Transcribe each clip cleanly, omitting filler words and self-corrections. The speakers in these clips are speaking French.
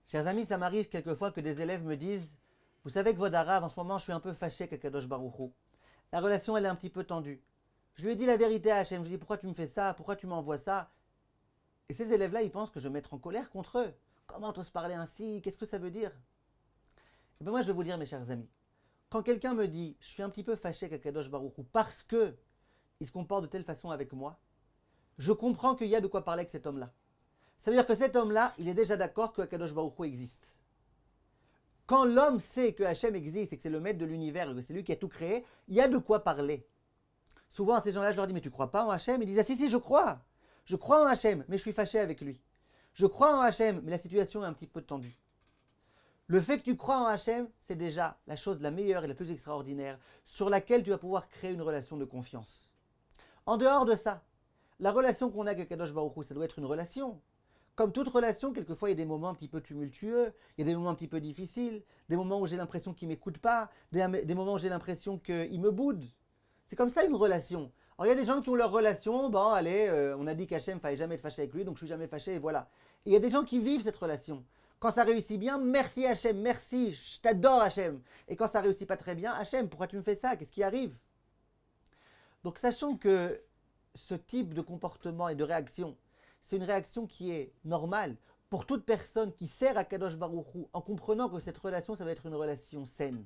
Chers amis, ça m'arrive quelquefois que des élèves me disent « Vous savez que Vodarav, en ce moment, je suis un peu fâché avec Akadosh Baruch Hu. La relation, elle est un petit peu tendue. » Je lui ai dit la vérité à Hachem. Je lui ai dit « Pourquoi tu me fais ça? Pourquoi tu m'envoies ça ?» Et ces élèves-là, ils pensent que je vais me mettre en colère contre eux. Comment t'oses parler ainsi? Qu'est-ce que ça veut dire? Et bien moi, je vais vous dire, mes chers amis, quand quelqu'un me dit « Je suis un petit peu fâché avec Akadosh Baruch Hu parce que il se comporte de telle façon avec moi », je comprends qu'il y a de quoi parler avec cet homme-là. Ça veut dire que cet homme-là, il est déjà d'accord que Akadosh Baruch Hu existe. Quand l'homme sait que Hachem existe et que c'est le maître de l'univers et que c'est lui qui a tout créé, il y a de quoi parler. Souvent, à ces gens-là, je leur dis « Mais tu crois pas en Hachem ?» Ils disent « Ah si, si, je crois. Je crois en Hachem, mais je suis fâché avec lui. Je crois en Hachem, mais la situation est un petit peu tendue. » Le fait que tu crois en Hachem, c'est déjà la chose la meilleure et la plus extraordinaire sur laquelle tu vas pouvoir créer une relation de confiance. En dehors de ça, la relation qu'on a avec Akadosh Baruch Hu, ça doit être une relation. Comme toute relation, quelquefois il y a des moments un petit peu tumultueux, il y a des moments un petit peu difficiles, des moments où j'ai l'impression qu'il ne m'écoute pas, des moments où j'ai l'impression qu'il me boude. C'est comme ça une relation. Alors il y a des gens qui ont leur relation, bon allez, on a dit qu'Hachem ne fallait jamais être fâché avec lui, donc je suis jamais fâché et voilà. Et il y a des gens qui vivent cette relation. Quand ça réussit bien, merci Hachem, merci, je t'adore Hachem. Et quand ça réussit pas très bien, Hachem, pourquoi tu me fais ça? Qu'est-ce qui arrive? Donc sachant que ce type de comportement et de réaction, c'est une réaction qui est normale pour toute personne qui sert à Kadosh Baruch Hu, en comprenant que cette relation, ça va être une relation saine.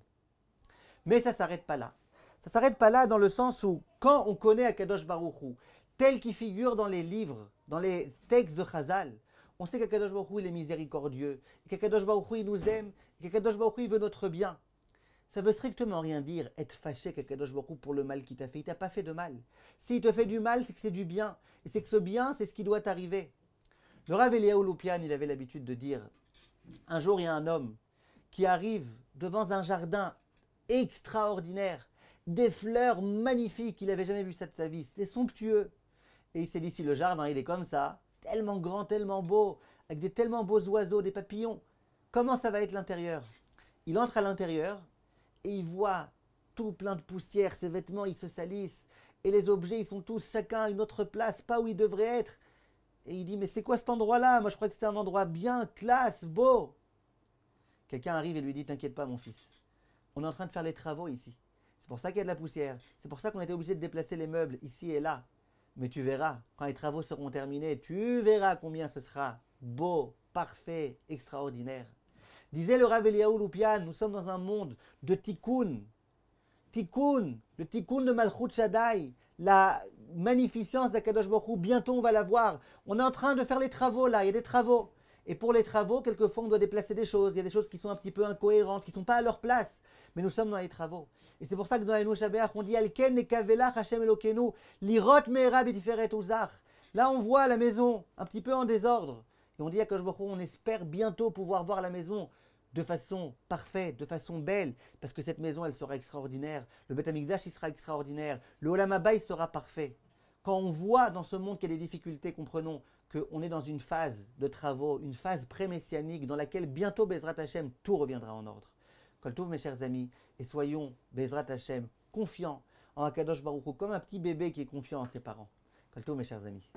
Mais ça ne s'arrête pas là. Ça ne s'arrête pas là dans le sens où, quand on connaît Akadosh Baruch Hu, tel qu'il figure dans les livres, dans les textes de Chazal, on sait qu'Akadosh Baruch Hu, il est miséricordieux, qu'Akadosh Baruch Hu, il nous aime, qu'Akadosh Baruch Hu, il veut notre bien. Ça veut strictement rien dire être fâché avec Akadosh Baruch Hu pour le mal qu'il t'a fait. Il t'a pas fait de mal. S'il te fait du mal, c'est que c'est du bien. Et c'est que ce bien, c'est ce qui doit t'arriver. Le Rav Eliyahu Loupian, il avait l'habitude de dire, un jour, il y a un homme qui arrive devant un jardin extraordinaire, des fleurs magnifiques, il n'avait jamais vu ça de sa vie, c'était somptueux. Et il s'est dit, si le jardin, il est comme ça, tellement grand, tellement beau, avec des tellement beaux oiseaux, des papillons, comment ça va être l'intérieur? Il entre à l'intérieur, et il voit tout plein de poussière, ses vêtements ils se salissent, et les objets ils sont tous chacun à une autre place, pas où ils devraient être. Et il dit mais c'est quoi cet endroit-là? Moi je crois que c'était un endroit bien, classe, beau. Quelqu'un arrive et lui dit t'inquiète pas mon fils, on est en train de faire les travaux ici. C'est pour ça qu'il y a de la poussière, c'est pour ça qu'on était obligé de déplacer les meubles ici et là. Mais tu verras, quand les travaux seront terminés, tu verras combien ce sera beau, parfait, extraordinaire. Disait le Rav Eliyahu Loupian, nous sommes dans un monde de tikkun. Tikkun, le tikkun de Malchut Shaddai, la magnificence d'Akadosh Baruch Hu, bientôt on va la voir. On est en train de faire les travaux là, il y a des travaux. Et pour les travaux, quelquefois on doit déplacer des choses, il y a des choses qui sont un petit peu incohérentes, qui ne sont pas à leur place. Mais nous sommes dans les travaux. Et c'est pour ça que dans Enu Shabbat, on dit Alken nekavelach Hashem Elokenu, lirot me'era b'tiferet uzach. Là on voit la maison un petit peu en désordre. Et on dit à Akadosh Baruch Hu, on espère bientôt pouvoir voir la maison de façon parfaite, de façon belle, parce que cette maison, elle sera extraordinaire. Le Beth Amikdash, il sera extraordinaire. Le Olam Haba, il sera parfait. Quand on voit dans ce monde qu'il y a des difficultés, comprenons qu'on est dans une phase de travaux, une phase pré-messianique dans laquelle bientôt, Bezrat Hashem, tout reviendra en ordre. Kol Tov, mes chers amis, et soyons, Bezrat Hashem, confiants en Akadosh Baruch Hu, comme un petit bébé qui est confiant en ses parents. Kol Tov, mes chers amis.